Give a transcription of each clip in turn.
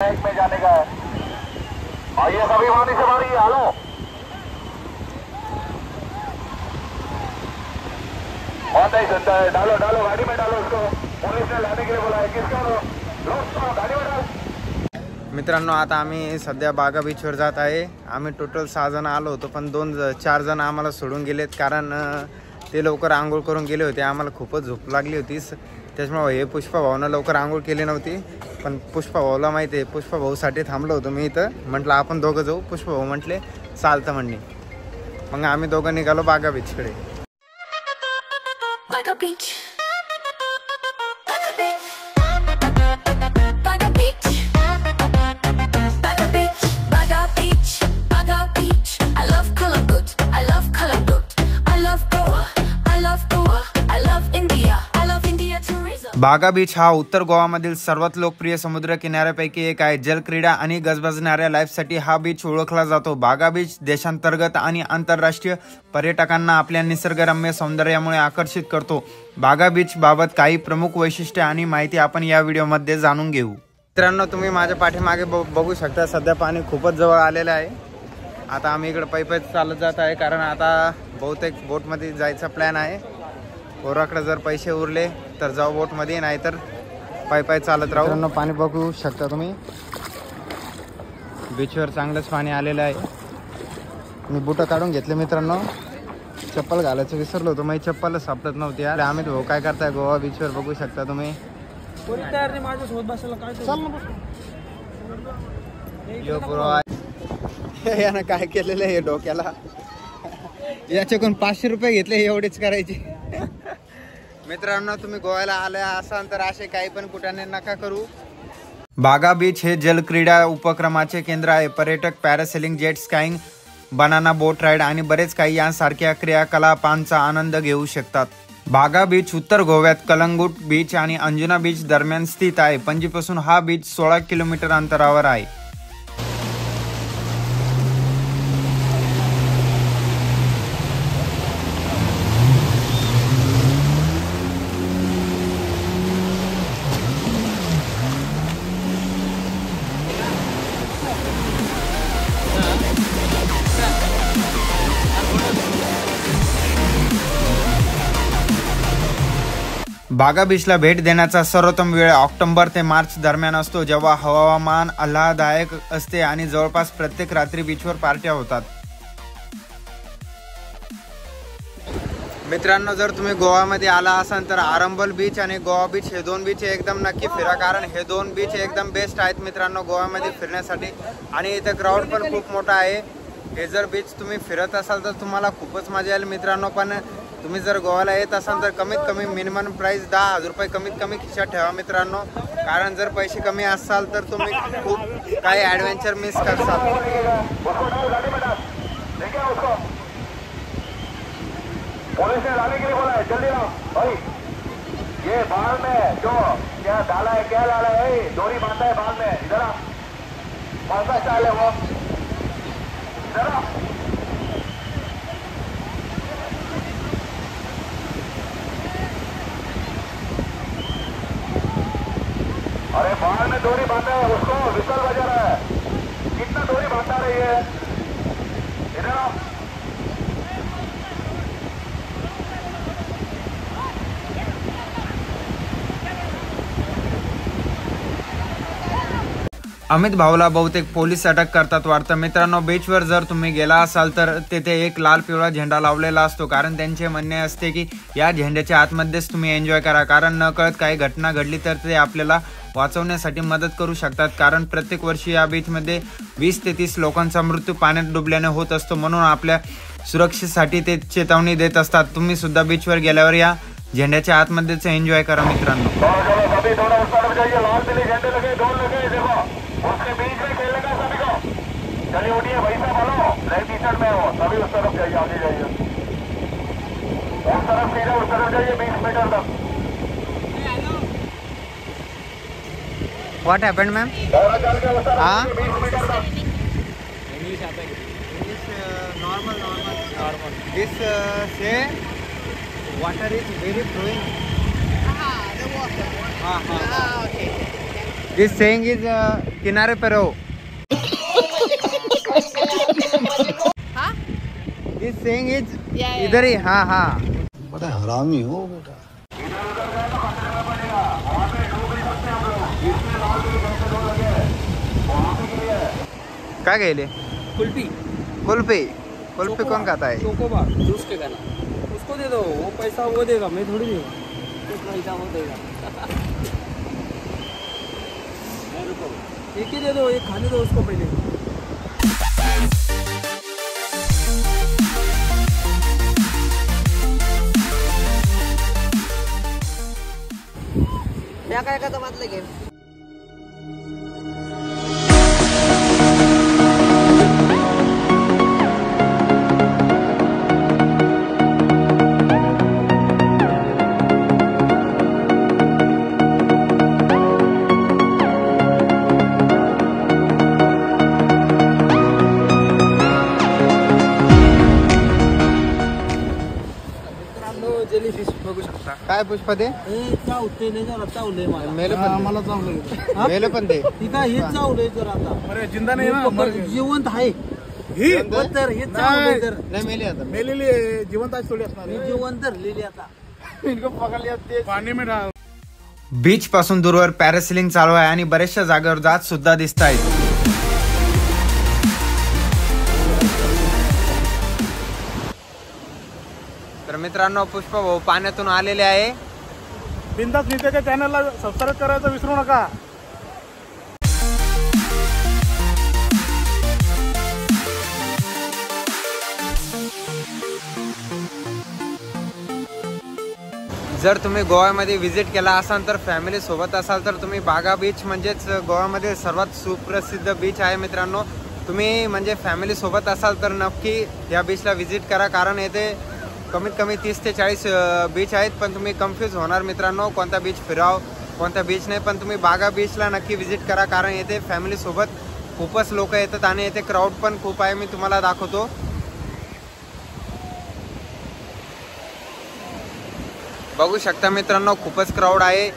एक में जाने का है। आइए सभी वाणी से वाणी, हेलो बहुत नहीं सुनता है। डालो डालो गाड़ी में डालो उसको, पुलिस ने लाने के लिए बोला है। किसका लो गाड़ी में डाल। मित्रांनो, आता आम्ही सध्या बागा बीचवर जात आहे। आम्ही टोटल 6 जण आलो होतो, पण 4 जण आम्हाला सोडून गेलेत, कारण ते लवकर आंघोळ करून गेले होते। आम्हाला खूपच झोप लागली होती, त्याच्यामुळे हे पुष्पा भाऊनं लवकर आंघोळ केली नव्हती। पण पुष्पा भाऊला माहिती आहे, पुष्पा भाऊसाठी थांबलो होतो मी इथं। म्हटलं आपण दोघं जाऊ, पुष्पा भाऊ म्हटले चालतं म्हणणे। मग आम्ही दोघं निघालो बागा बीचकडे। Baga Beach. बागा बीच हा उत्तर गोवामधील सर्वात लोकप्रिय समुद्र किनाऱ्यापैकी एक आहे। जलक्रीडा आणि गजबजणाऱ्या लाईफसाठी हा बीच ओळखला जातो। बागा बीच देशांतर्गत आणि आंतरराष्ट्रीय पर्यटकांना आपल्या निसर्गरम्य सौंदर्यामुळे आकर्षित करतो। बागा बीच बाबत काही प्रमुख वैशिष्ट्ये आणि माहिती आपण या व्हिडिओमध्ये जाणून घेऊ। मित्रांनो, तुम्ही माझ्या पाठीमागे बघू शकता, सध्या पाणी खूपच जवळ आलेलं आहे। आता आम्ही इकडे पायी चालत जात आहे, कारण आता बहुतेक बोटमध्ये जायचा प्लॅन आहे। पोराकडे जर पैसे उरले तर जाऊ बोटमध्ये, नाही तर पायी चालत राहू। मित्रांनो, पाणी बघू शकता तुम्ही, बीचवर चांगलंच पाणी आलेलं आहे। मी बुटं काढून घेतले मित्रांनो, चप्पल घालायचं विसरलो होतो, माझी चप्पलच सापडत नव्हती यार। अमित भाऊ काय करताय गोवा बीचवर बघू शकता तुम्ही। यानं काय केलेलं आहे डोक्याला, याच्याकडून 500 रुपये घेतले, एवढेच करायचे। मित्रांनो, तुम्ही गोव्याला आले असाल तर असे काही पण कुठाने नका करू। बागा बीच हे जलक्रीडा उपक्रमाचे केंद्र आहे। पर्यटक parasailing, jet skiing, banana boat ride आणि बरेच काही यांसारख्या क्रियाकलापांचा आनंद घेऊ शकतात। बागा बीच उत्तर गोव्यात कलंगूट बीच आणि अंजुना बीच दरम्यान स्थित आहे। पणजीपासून हा बीच 16 किलोमीटर अंतरावर आहे। बागा बीचला भेट देण्याचा सर्वोत्तम वेळ ऑक्टोबर ते मार्च दरम्यान असतो, जेव्हा हवामान आल्हाददायक असते आणि जवळपास प्रत्येक रात्री बीचवर पार्ट्या होतात। मित्रांनो, जर तुम्ही गोवामध्ये आला असाल तर आरंबोल बीच आणि गोवा बीच हे 2 बीच एकदम नक्की फिरा, कारण हे 2 बीच एकदम बेस्ट आहेत मित्रांनो गोव्यामध्ये फिरण्यासाठी। आणि इथे क्राऊड पण खूप मोठा आहे। हे जर बीच तुम्ही फिरत असाल तर तुम्हाला खूपच मजा येईल मित्रांनो। पण तुम्ही जर गोव्याला येत असाल तर कमीत कमी मिनिमम प्राइस 10,000 रुपये कमीत कमी खिशात ठेवा मित्रांनो, कारण जर पैसे कमी असाल तर तुम्ही खूप काही ॲडव्हेंचर मिस करसाल। पुलिस ने लाने के लिए बोला है, जल्दी लाओ भाई। ये बाल में जो क्या डाला है, क्या डाला है, डोरी बांधा है बाल में, इधर आ। कौन सा स्टाइल है वो, इधर आ। अरे बाल में डोरी बांधा है, उसको विसल बजा रहा है। कितना डोरी बांधा रही है, इधर आ। अमित भाऊला बहुतेक पोलीस अटक करतात वाटतं। मित्रांनो, बीचवर जर तुम्ही गेला असाल तर तेथे एक लाल पिवळा झेंडा लावलेला असतो, कारण त्यांचे म्हणणे असते की या झेंड्याच्या आतमध्येच तुम्ही एन्जॉय करा, कारण नकळत काही घटना घडली तर ते आपल्याला वाचवण्यासाठी मदत करू शकतात। कारण प्रत्येक वर्षी या बीचमध्ये 20 ते 30 लोकांचा मृत्यू पाण्यात डुबल्याने होत असतो, म्हणून आपल्या सुरक्षेसाठी ते चेतावणी देत असतात। तुम्ही सुद्धा बीचवर गेल्यावर या झेंड्याच्या आतमध्येच एन्जॉय करा मित्रांनो। उसके बीच में खेलने का सभी को, चलिए उठिए भाई साहब, बोलो रेड टी शर्ट में हो सभी उस तरफ जाइए, आगे जाइए, उस तरफ सीधे उस तरफ जाइए 20 मीटर तक। What happened, ma'am? हाँ? English आता है? English normal. This say water is very flowing. The water. Okay. Okay. This saying is किनारे पे रहो। हाँ? He's saying it इधर ही। हाँ हाँ बड़ा हरामी हो बेटा। क्या गेले? कुल्फी कुल्फी। कुल्फी कौन खाता है? चोकोबार जूस के गाना उसको दे दो, वो पैसा वो देगा, मैं थोड़ी दूंगा। कुछ पैसा वो देगा। एक ही दे दो, एक खाने दो उसको पहले। क्या करेगा तो मत लगे। जेलीफिश बघू शकता। काय पुष्पा ते? चावते नाही जरा, चावलंय मला। मेले पण दे। मला चावलंय। मेले पण दे। ठीक आहे, हे चावलंय जर आता। अरे जिंदा नाही ना, जिवंत आहे ही। तर हे चावलंय तर नाही मेले आता। मेलेली जिवंत आज थोडी असणार आहे। जिवंत धरलेली आता इनको पकडली असते पाणी में डाल। बीच पासून दूरवर पॅरासेलिंग चालू आहे आणि बऱ्याचशा जागेवर जात सुद्धा दिसत आहेत। तर मित्रांनो, पुष्पा भाऊ पाण्यातून आलेले आहे। बिंदास नीतेच्या चॅनलला सबस्क्राईब करायचं विसरू नका। जर तुम्ही गोव्यामध्ये व्हिजिट केला असाल तर फॅमिली सोबत असाल तर तुम्ही बागा बीच म्हणजेच गोव्यामध्ये सर्वात सुप्रसिद्ध बीच आहे मित्रांनो। तुम्ही म्हणजे फॅमिली सोबत असाल तर नक्की या बीचला व्हिजिट करा, कारण येथे कमीत कमी 30 ते 40 बीच आहेत। पण तुम्ही कन्फ्यूज होणार मित्रांनो, कोणता बीच फिराव कोणता बीच नाही। पण तुम्ही बागा बीचला नक्की व्हिजिट करा, कारण येथे फॅमिली सोबत खूपच लोक येतात आणि येथे क्राऊड पण खूप आहे। मी तुम्हाला दाखवतो। बघू शकता मित्रांनो, खूपच क्राऊड आहे।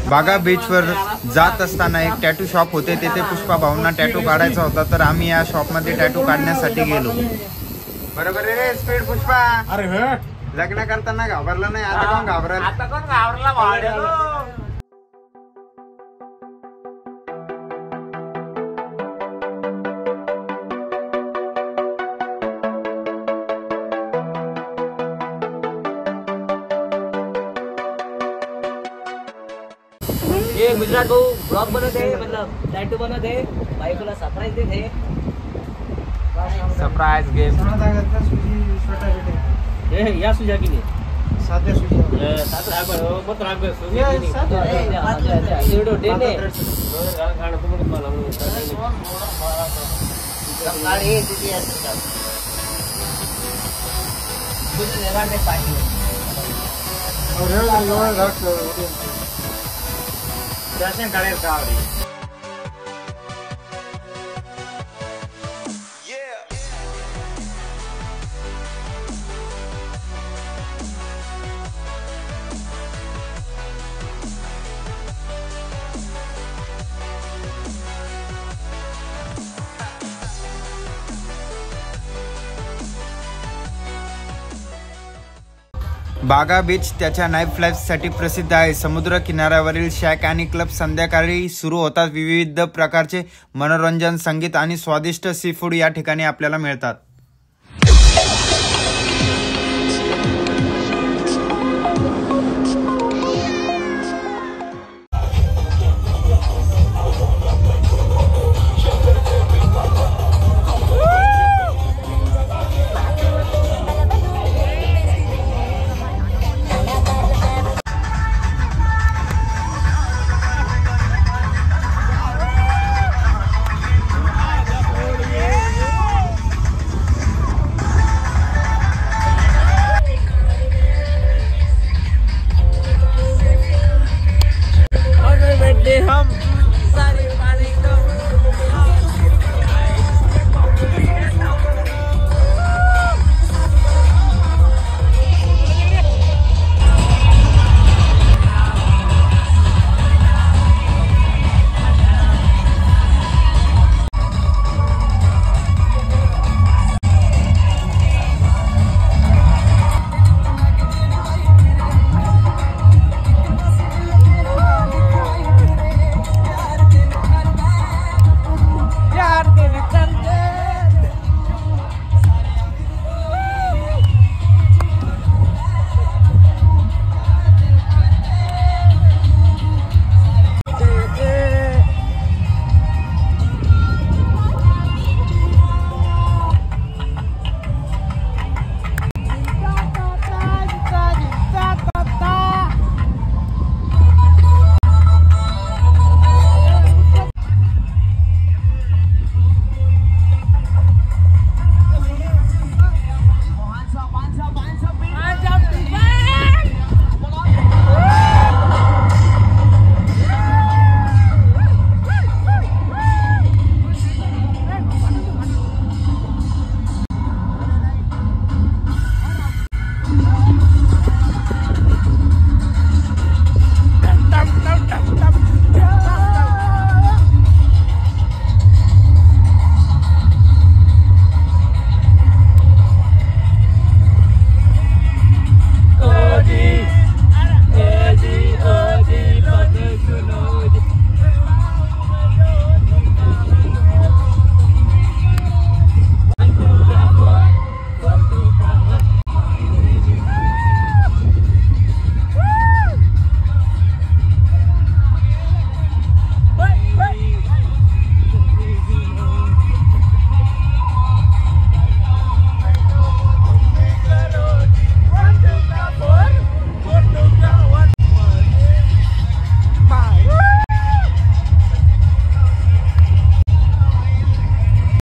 बागा बीचवर जात असताना एक टॅटू शॉप होते, तिथे पुष्पा भाऊंना टॅटू काढायचा होता, तर आम्ही या शॉपमध्ये टॅटू काढण्यासाठी गेलो। बरोबर रे स्पीड पुष्पा? अरे लग्न करताना घाबरला नाही, आता कोण घाबरला? आता कोण घाबरला? ये गुजरात भाऊ ब्लॉग बनत आहे, मतलब टॅटू बनत आहे, बायकोला सरप्राईज देत आहे। Surprise game. या सुजा की नाही साध्या सुजा सात राग मत राग एवढं डेने गाणं तुम्ही मला सकाळी तिथे असतात तुझं जगाने पाहिजे दर्शन करेल का आवडी बागा बीच त्याच्या नाईट लाईफसाठी प्रसिद्ध आहे। समुद्र किनाऱ्यावरील शॅक आणि क्लब संध्याकाळी सुरू होतात। विविध प्रकारचे मनोरंजन, संगीत आणि स्वादिष्ट सी फूड या ठिकाणी आपल्याला मिळतात।